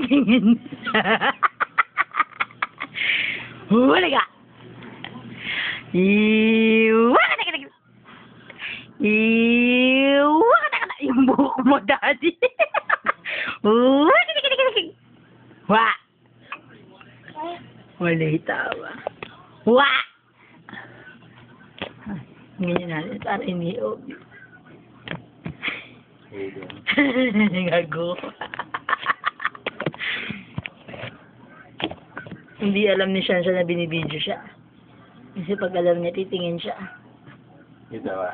tingin. Huli ka. Yung buhok mo, daddy. Wa. Wala tawa. Wa. Ganyan natin. Para iniog. Gago. Hindi alam ni Shansha na binibidyo siya. Kasi pag alam niya, titingin siya. Ito ba?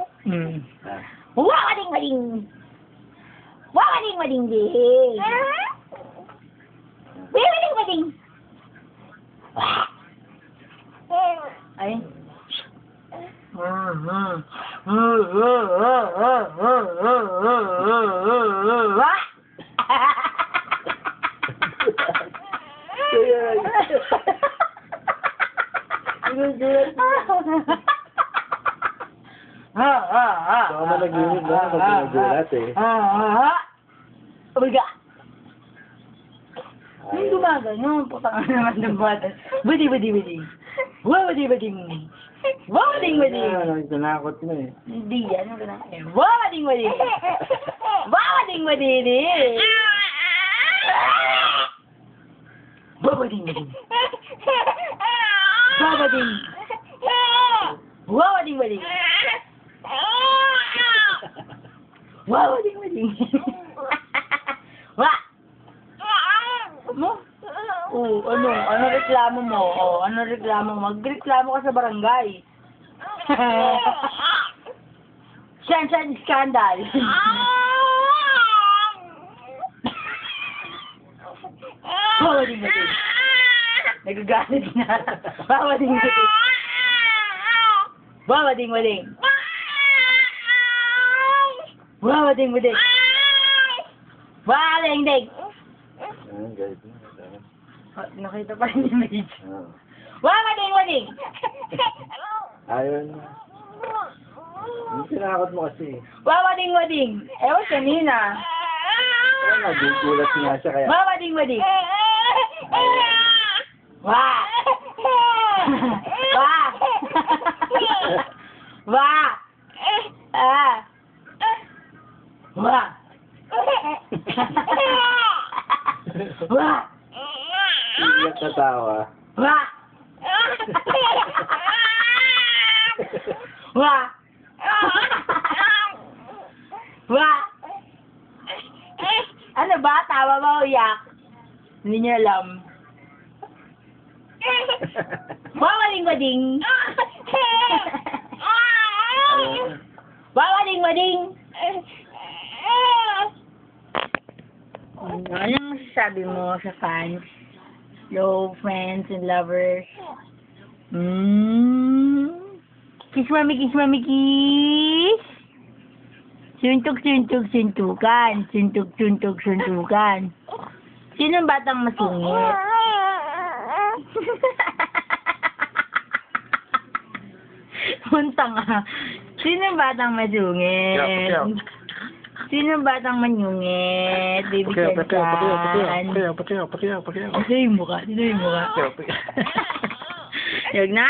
Wawading-wading! Wawading-wading din! Wawading-wading! Ay. Baka malaginig ba? Pag nagulat eh. Umiga! Yung gumagano, putang naman ng bata. Budi. Wawading-wading! Wawading-wading! Tinakot mo eh. Hindi yan, wawading-wading! Wawading-wading! Wawading-wading! Wawading! Wawading-wading! Wawading-wading! Wa! Mo? Oh, ano reklamo mo? Oh, ano reklamo mo? Magreklamo ka sa barangay. Shansha scandal. Wawading-wading! Nagagalit na. Wawading-wading! Wawading-wading! Wawading-wading! Wawading-wading! Guys. Nakita pa rin yung message. Wawading-wading! Ayun. Hindi tinakot mo kasi. Wawading-wading! Ewan kanina. Nagugulat nga siya kaya. Wawading-wading! Wa! Wa! Wa! Ah! Wa! Wa! Iyak na tawa. Wa! Wa! Wa! Ano ba? Tawa ba o iyak? Hindi niya alam. Wawading-wading! Wawading-wading! Anong masasabi mo sa fans? Hello, friends and lovers. Kiss, mami, kiss. Suntukan. Suntukan. Sino ang batang masungit? Punta nga. Sino ang batang masungit? Sino ang batang manyungit? Baby Shanshan. Pakiyaw. Sino yung mukha? Huwag na.